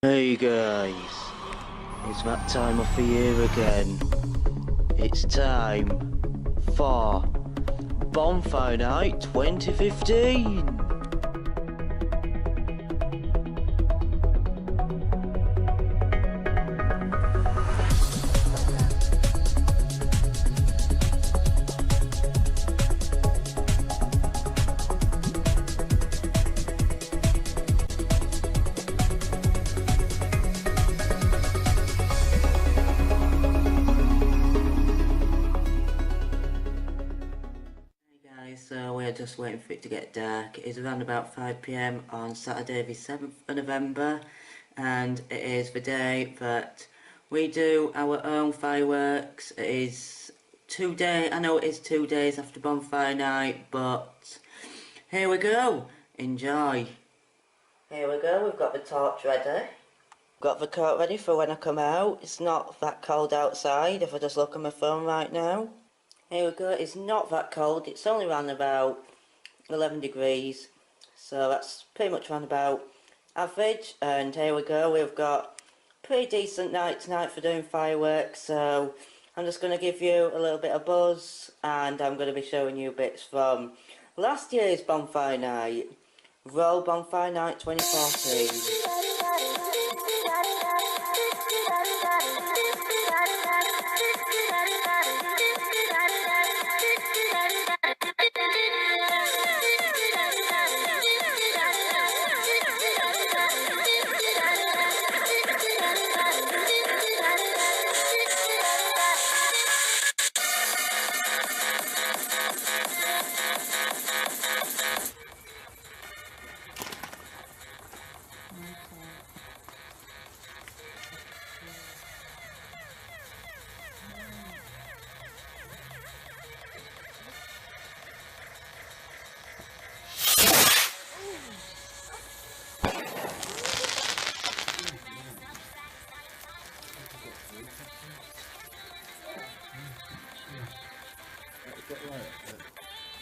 Hey guys, it's that time of the year again. It's time for Bonfire Night 2015. So we're just waiting for it to get dark. It is around about 5 PM on Saturday the 7th of November, and it is the day that we do our own fireworks. It is I know it is 2 days after Bonfire Night, but here we go. Enjoy. Here we go, we've got the torch ready. Got the coat ready for when I come out. It's not that cold outside if I just look at my phone right now. Here we go, it's not that cold, it's only around about 11 degrees, so that's pretty much around about average. And here we go, we've got a pretty decent night tonight for doing fireworks, so I'm just going to give you a little bit of buzz, and I'm going to be showing you bits from last year's Bonfire Night. Roll Bonfire Night 2014.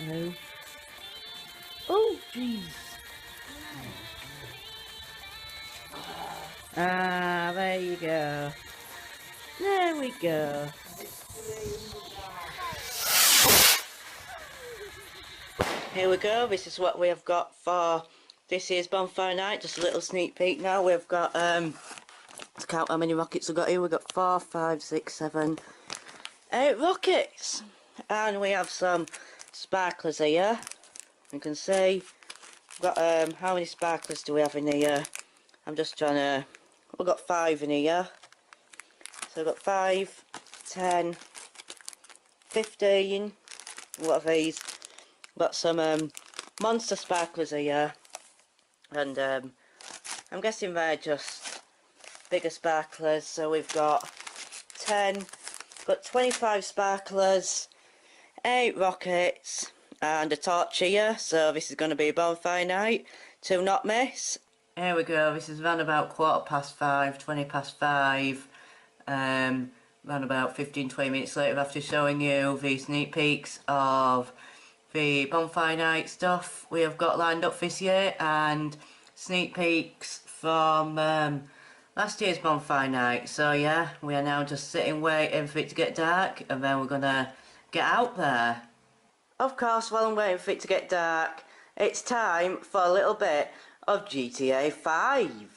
No. Oh, jeez. Ah, there you go. There we go. Here we go. This is what we have got for this year's Bonfire Night. Just a little sneak peek now. We've got, let's count how many rockets we've got here. We've got 4, 5, 6, 7, 8 rockets. And we have some sparklers here. You can see we've got how many sparklers do we have in here? I'm just trying to, we've got 5 in here. So we've got 5, 10, 15. What are these? We've got some monster sparklers here, and I'm guessing they're just bigger sparklers. So we've got 10, got 25 sparklers, 8 rockets, and a torch here. So this is going to be a Bonfire Night to not miss. Here we go, this is around about 5:15, 20 past 5. Around about 15-20 minutes later, after showing you the sneak peeks of the Bonfire Night stuff we have got lined up this year, and sneak peeks from last year's Bonfire Night. So yeah, we are now just sitting waiting for it to get dark, and then we're gonna get out there. Of course, while I'm waiting for it to get dark, it's time for a little bit of GTA 5.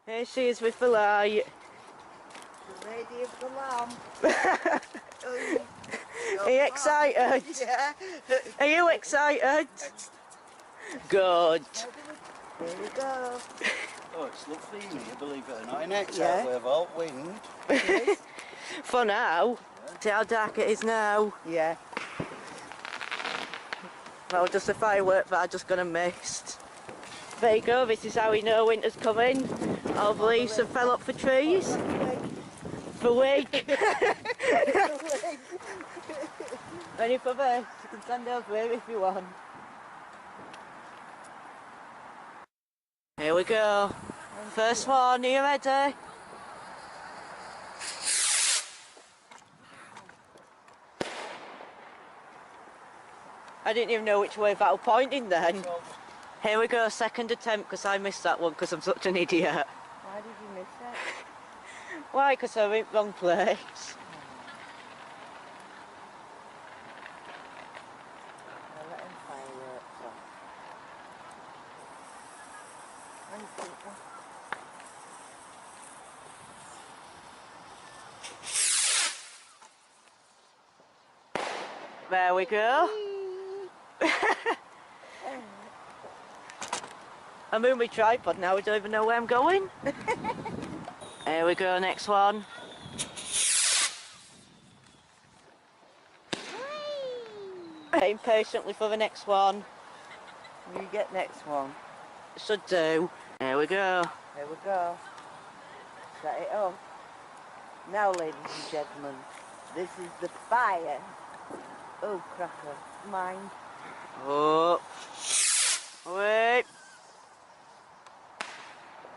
Here she is with the light. The lady of the lamp. Are you excited? Yeah. Are you excited? Good. How do Here we go. Oh, it's lovely in here, believe it or not. Next Yeah. out with all wind. For now. Yeah. See how dark it is now? Yeah. Well, just a firework that I just got a mist. There you go, this is how we know winter's coming. All the leaves have fell up for trees. For week. Ready for this? You can stand over here if you want. Here we go. First one, are you ready? I didn't even know which way that was pointing then. Here we go, second attempt, because I missed that one because I'm such an idiot. Why did you miss it? Why? Because I'm in the wrong place. I'll let him fireworks off. There we go. I'm in my tripod now, I don't even know where I'm going. Here we go, next one. Waiting patiently for the next one. You get next one. Should do. Here we go. There we go. Set it up. Now, ladies and gentlemen, this is the fire. Oh, cracker. Mine. Oh. Wait.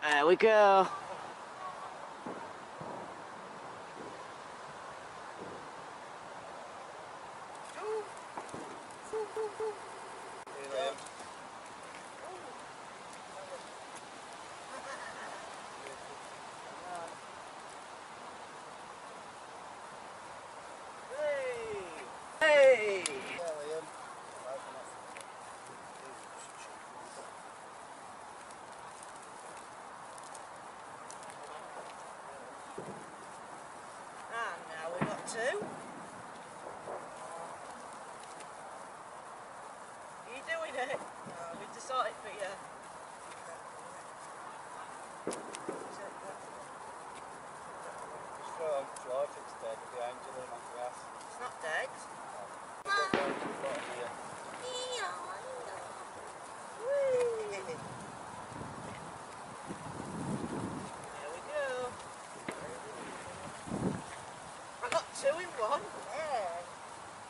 There we go. Hey! And now we've got two. Are you doing it? No, we just sort it for you. George, it's dead behind you on grass. It's not dead. There we go. I got two in one. Yeah.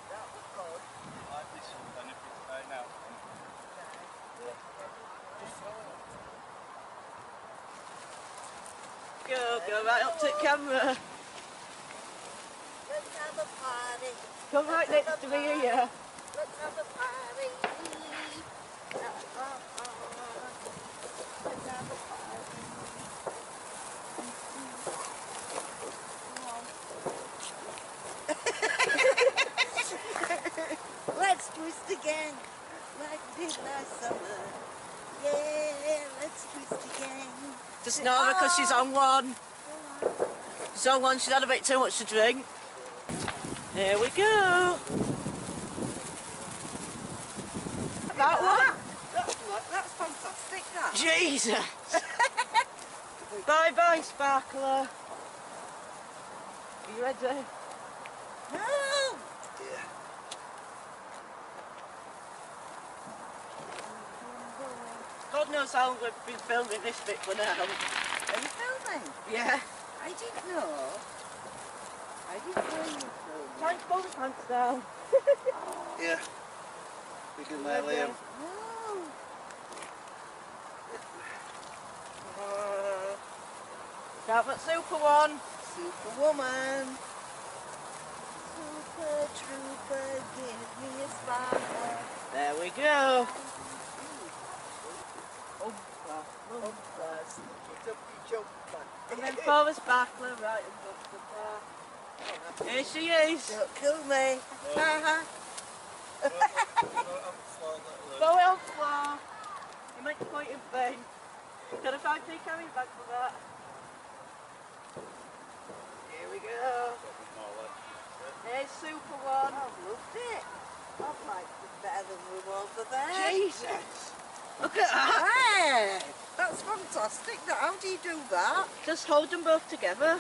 That was good. Might be some benefits by now. Go right up to the camera. Let's have a party. Come right next to me here. Let's have a party. Let's have a party. Let's twist again, like we did last summer. Yeah, let's twist again. Just know her because she's on one. She's on one, she's had a bit too much to drink. Here we go. That one? That's fantastic, that. Jesus. Bye bye, Sparkler. Are you ready? No! Yeah. God knows how long we've been filming this bit for now. Are you filming? Yeah. I didn't know. I didn't know you were filming. Time to pull the pants down. Yeah. Bigger than my Liam. No. Count that super one. Superwoman. Super trooper, give me a sparkler. There we go. And then pour the sparkler right in the bar. Here she is. Don't kill me. Haha. Throw it on the floor. You meant to put it in bin. Can I find the carry bag for that? Here we go. Here's super one. I've loved it. I've liked it better than we were over there. Jesus! Look at that! There. fantastic. Now, how do you do that? Just hold them both together.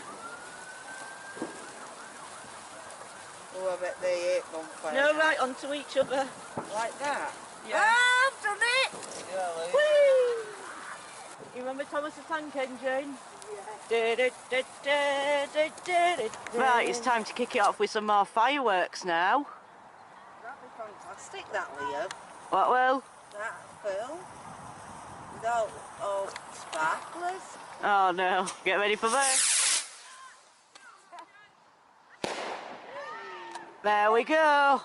Oh, I bet they ate bonfire. No, right onto each other. Like that? Yeah. Ah, I've done it! Yeah, Lee. Whee! You remember Thomas the Tank Engine? Yeah. Right, it's time to kick it off with some more fireworks now. That'd be fantastic, that, Leo. What will? That film. Without all sparklers. Oh no, get ready for this. There we go.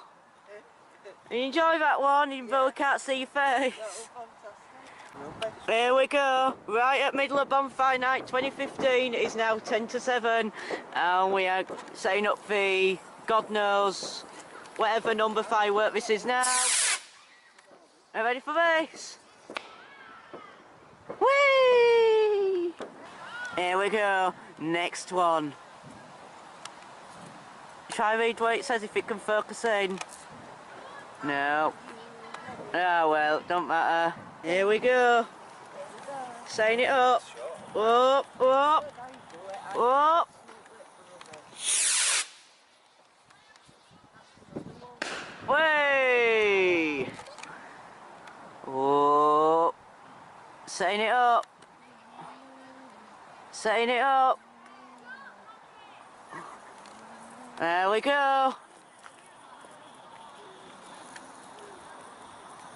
You enjoy that one, even though we can't see your face. That was fantastic. There we go, right at middle of Bonfire Night 2015. It is now 10 to 7 and we are setting up the God knows whatever number firework this is now. Are you ready for this? Whee! Here we go, next one. Try read what it says if it can focus in. No. Oh well, don't matter. Here we go. Sign it up. Up, up, up. Way. Up. Sign it up. Sign it up. There we go.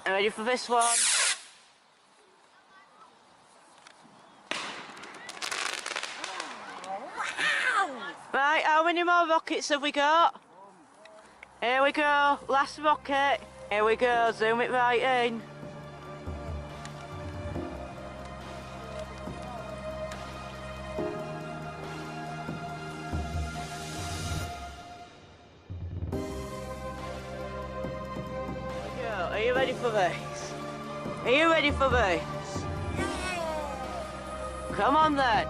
Ready for this one? Right, how many more rockets have we got? Here we go, last rocket. Here we go, zoom it right in. Are you ready for this? Are you ready for this? Come on then.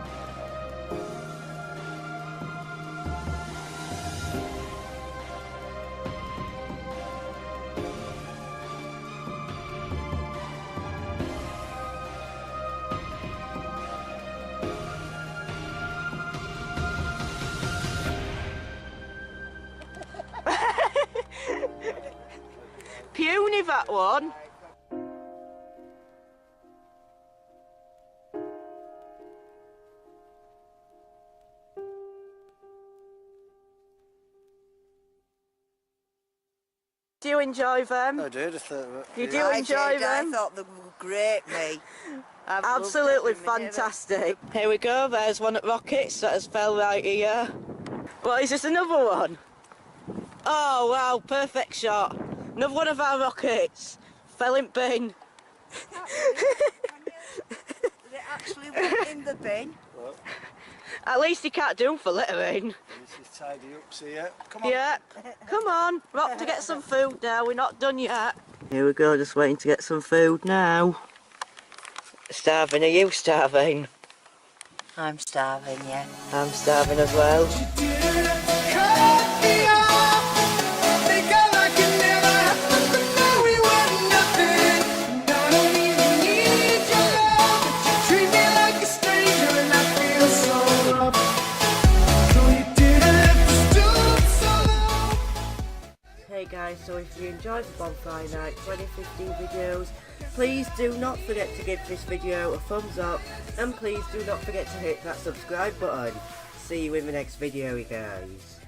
Puny that one. Do you enjoy them? I did. I thought, You do I enjoy did, them? I thought they were great, me. I've loved Absolutely every minute of it. fantastic. Here we go, there's one at Rockets that has fell right here. What, is this another one? Oh wow, perfect shot. Another one of our rockets. Fell in bin. Did it actually went in the bin? Well, At least he can't do them for littering. this is tidy up, see ya. Come on. Yeah, come on, we're off to get some food now, we're not done yet. Here we go, just waiting to get some food now. Starving, are you starving? I'm starving, yeah. I'm starving as well. Hey guys, so if you enjoyed the Bonfire Night 2015 videos, please do not forget to give this video a thumbs up and please do not forget to hit that subscribe button. See you in the next video, you guys.